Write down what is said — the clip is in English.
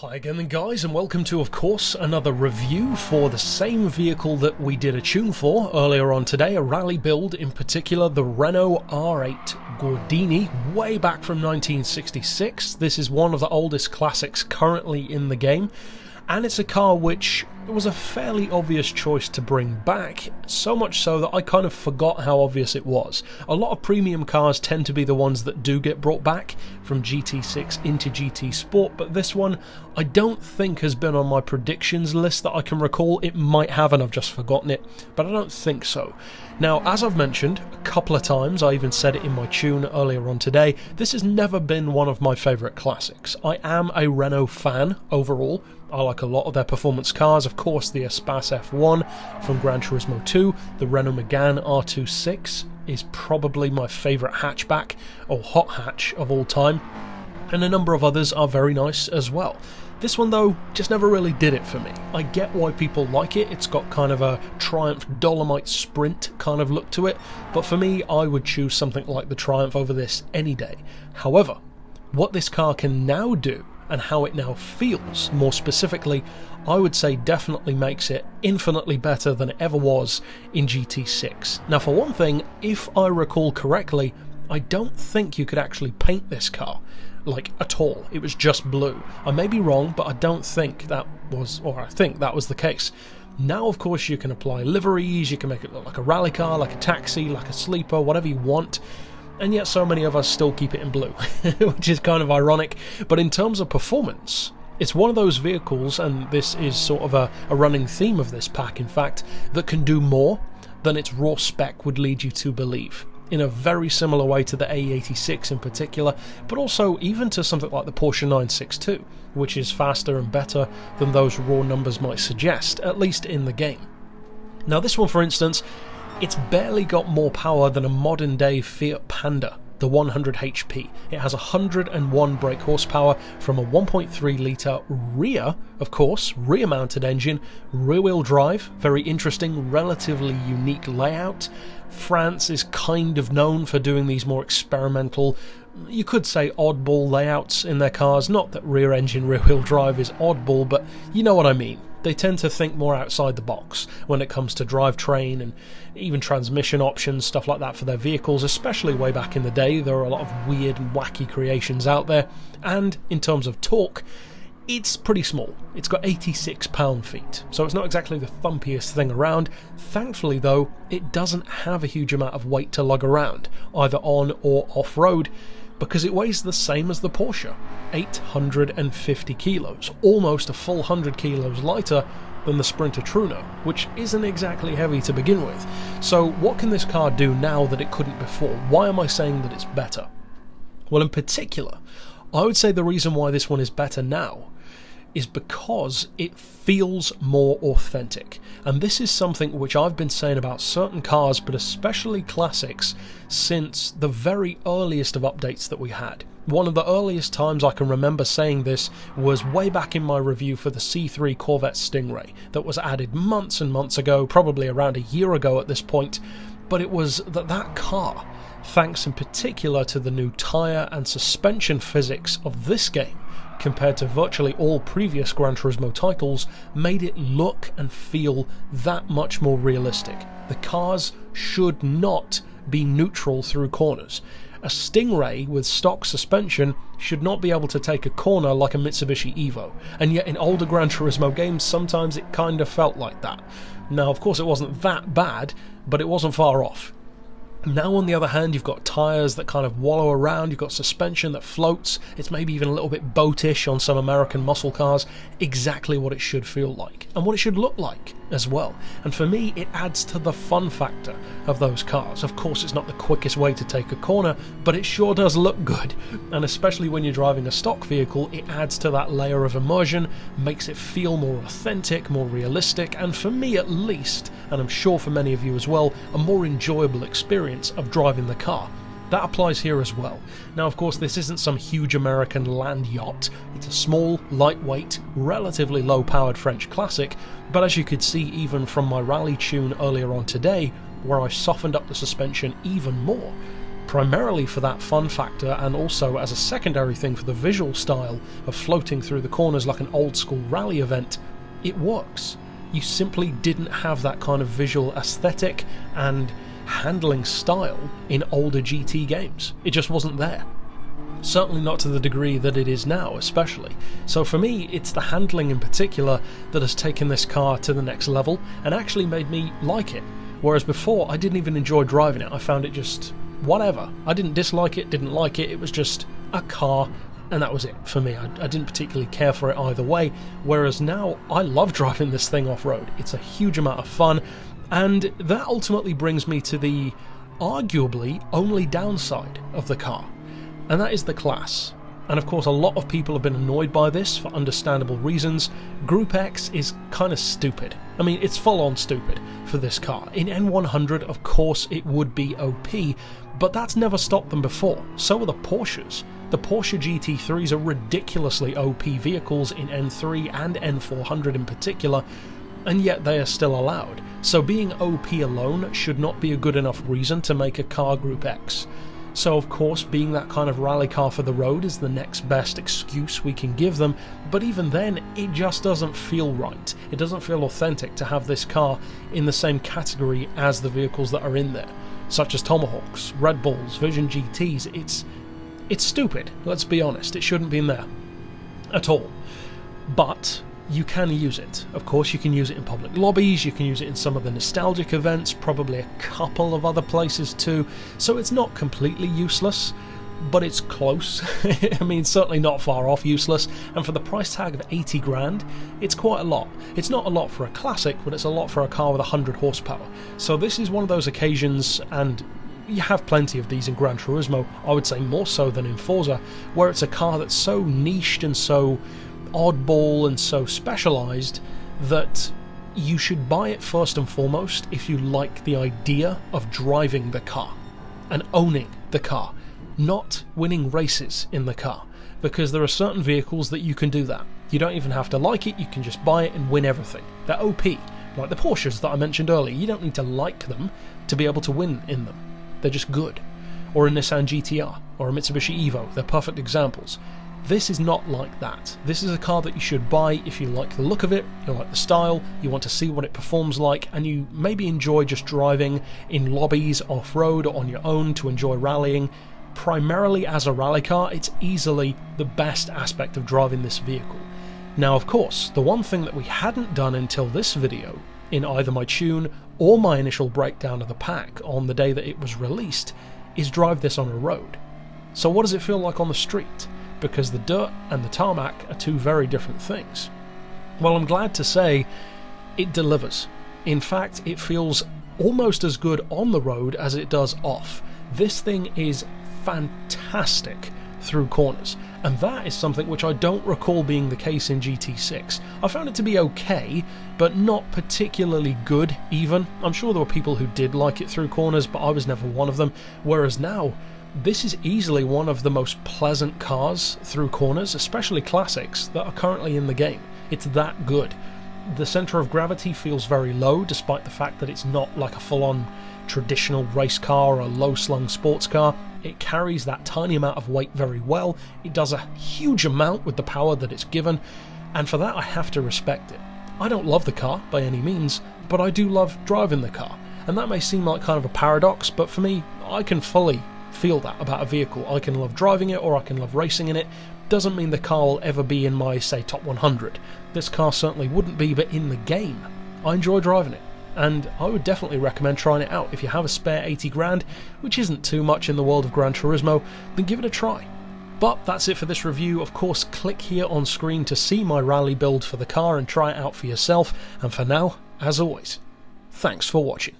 Hi again then guys, and welcome to, of course, another review for the same vehicle that we did a tune for earlier on today, a rally build, in particular the Renault R8 Gordini, way back from 1966. This is one of the oldest classics currently in the game, and it's a car which was a fairly obvious choice to bring back, so much so that I kind of forgot how obvious it was. A lot of premium cars tend to be the ones that do get brought back from GT6 into GT Sport, but this one I don't think has been on my predictions list that I can recall. It might have and I've just forgotten it, but I don't think so. Now, as I've mentioned a couple of times, I even said it in my tune earlier on today, this has never been one of my favourite classics. I am a Renault fan overall. I like a lot of their performance cars, of course the Espace F1 from Gran Turismo 2, the Renault Megane R26 is probably my favourite hatchback, or hot hatch, of all time, and a number of others are very nice as well. This one though, just never really did it for me. I get why people like it, it's got kind of a Triumph Dolomite Sprint kind of look to it, but for me I would choose something like the Triumph over this any day. However, what this car can now do, and how it now feels, more specifically, I would say definitely makes it infinitely better than it ever was in GT6. Now for one thing, if I recall correctly, I don't think you could actually paint this car, like at all. It was just blue. I may be wrong, but I don't think that was, or I think that was the case. Now of course you can apply liveries, you can make it look like a rally car, like a taxi, like a sleeper, whatever you want. And yet so many of us still keep it in blue, which is kind of ironic. But in terms of performance, it's one of those vehicles, and this is sort of a running theme of this pack in fact, that can do more than its raw spec would lead you to believe. In a very similar way to the A86 in particular, but also even to something like the Porsche 962, which is faster and better than those raw numbers might suggest, at least in the game. Now this one, for instance, it's barely got more power than a modern day Fiat Panda, the 100 HP. It has 101 brake horsepower from a 1.3 litre rear, of course, rear mounted engine, rear wheel drive, very interesting, relatively unique layout. France is kind of known for doing these more experimental, you could say oddball layouts in their cars. Not that rear engine rear wheel drive is oddball, but you know what I mean. They tend to think more outside the box when it comes to drivetrain and even transmission options, stuff like that for their vehicles, especially way back in the day. There are a lot of weird and wacky creations out there, and in terms of torque, it's pretty small. It's got 86 pound-feet, so it's not exactly the thumpiest thing around. Thankfully though, it doesn't have a huge amount of weight to lug around, either on or off-road, because it weighs the same as the Porsche, 850 kilos, almost a full 100 kilos lighter than the Sprinter Truno, which isn't exactly heavy to begin with. So what can this car do now that it couldn't before? Why am I saying that it's better? Well, in particular, I would say the reason why this one is better now is because it feels more authentic. And this is something which I've been saying about certain cars, but especially classics, since the very earliest of updates that we had. One of the earliest times I can remember saying this was way back in my review for the C3 Corvette Stingray that was added months and months ago, probably around a year ago at this point, but it was that car, thanks in particular to the new tyre and suspension physics of this game, compared to virtually all previous Gran Turismo titles, made it look and feel that much more realistic. The cars should not be neutral through corners. A Stingray with stock suspension should not be able to take a corner like a Mitsubishi Evo, and yet in older Gran Turismo games sometimes it kind of felt like that. Now of course it wasn't that bad, but it wasn't far off. Now on the other hand, you've got tyres that kind of wallow around, you've got suspension that floats, it's maybe even a little bit boatish on some American muscle cars, exactly what it should feel like, and what it should look like as well. And for me, it adds to the fun factor of those cars. Of course, it's not the quickest way to take a corner, but it sure does look good, and especially when you're driving a stock vehicle, it adds to that layer of immersion, makes it feel more authentic, more realistic, and for me at least, and I'm sure for many of you as well, a more enjoyable experience of driving the car. That applies here as well. Now of course this isn't some huge American land yacht, it's a small, lightweight, relatively low powered French classic, but as you could see even from my rally tune earlier on today, where I softened up the suspension even more, primarily for that fun factor and also as a secondary thing for the visual style of floating through the corners like an old school rally event, it works. You simply didn't have that kind of visual aesthetic and handling style in older GT games. It just wasn't there. Certainly not to the degree that it is now, especially. So for me, it's the handling in particular that has taken this car to the next level and actually made me like it. Whereas before, I didn't even enjoy driving it. I found it just whatever. I didn't dislike it, didn't like it. It was just a car, and that was it for me. I didn't particularly care for it either way. Whereas now, I love driving this thing off-road. It's a huge amount of fun, and that ultimately brings me to the arguably only downside of the car. And that is the class. And of course a lot of people have been annoyed by this for understandable reasons. Group X is kind of stupid. I mean, it's full on stupid for this car. In N100, of course it would be OP, but that's never stopped them before. So are the Porsches. The Porsche GT3s are ridiculously OP vehicles in N3 and N400 in particular, and yet they are still allowed. So being OP alone should not be a good enough reason to make a car Group X. So of course, being that kind of rally car for the road is the next best excuse we can give them, but even then, it just doesn't feel right. It doesn't feel authentic to have this car in the same category as the vehicles that are in there, such as Tomahawks, Red Bulls, Vision GTs. It's stupid, let's be honest. It shouldn't be in there at all. But you can use it. Of course, you can use it in public lobbies, you can use it in some of the nostalgic events, probably a couple of other places too, so it's not completely useless, but it's close. I mean, certainly not far off useless, and for the price tag of 80 grand, it's quite a lot. It's not a lot for a classic, but it's a lot for a car with 100 horsepower. So this is one of those occasions, and you have plenty of these in Gran Turismo, I would say more so than in Forza, where it's a car that's so niched and so oddball and so specialised that you should buy it first and foremost if you like the idea of driving the car and owning the car, not winning races in the car, because there are certain vehicles that you can do that. You don't even have to like it, you can just buy it and win everything. They're OP, like the Porsches that I mentioned earlier. You don't need to like them to be able to win in them. They're just good. Or a Nissan GTR or a Mitsubishi Evo, they're perfect examples. This is not like that. This is a car that you should buy if you like the look of it, you like the style, you want to see what it performs like, and you maybe enjoy just driving in lobbies, off-road, or on your own to enjoy rallying. Primarily as a rally car, it's easily the best aspect of driving this vehicle. Now, of course, the one thing that we hadn't done until this video, in either my tune or my initial breakdown of the pack on the day that it was released, is drive this on a road. So what does it feel like on the street? Because the dirt and the tarmac are two very different things. Well, I'm glad to say it delivers. In fact, it feels almost as good on the road as it does off. This thing is fantastic through corners, and that is something which I don't recall being the case in GT6. I found it to be okay, but not particularly good even. I'm sure there were people who did like it through corners, but I was never one of them, whereas now, this is easily one of the most pleasant cars through corners, especially classics, that are currently in the game. It's that good. The centre of gravity feels very low, despite the fact that it's not like a full-on traditional race car or a low-slung sports car. It carries that tiny amount of weight very well. It does a huge amount with the power that it's given, and for that I have to respect it. I don't love the car by any means, but I do love driving the car. And that may seem like kind of a paradox, but for me, I can fully feel that about a vehicle. I can love driving it or I can love racing in it. Doesn't mean the car will ever be in my, say, top 100. This car certainly wouldn't be, but in the game, I enjoy driving it. And I would definitely recommend trying it out. If you have a spare 80 grand, which isn't too much in the world of Gran Turismo, then give it a try. But that's it for this review. Of course, click here on screen to see my rally build for the car and try it out for yourself. And for now, as always, thanks for watching.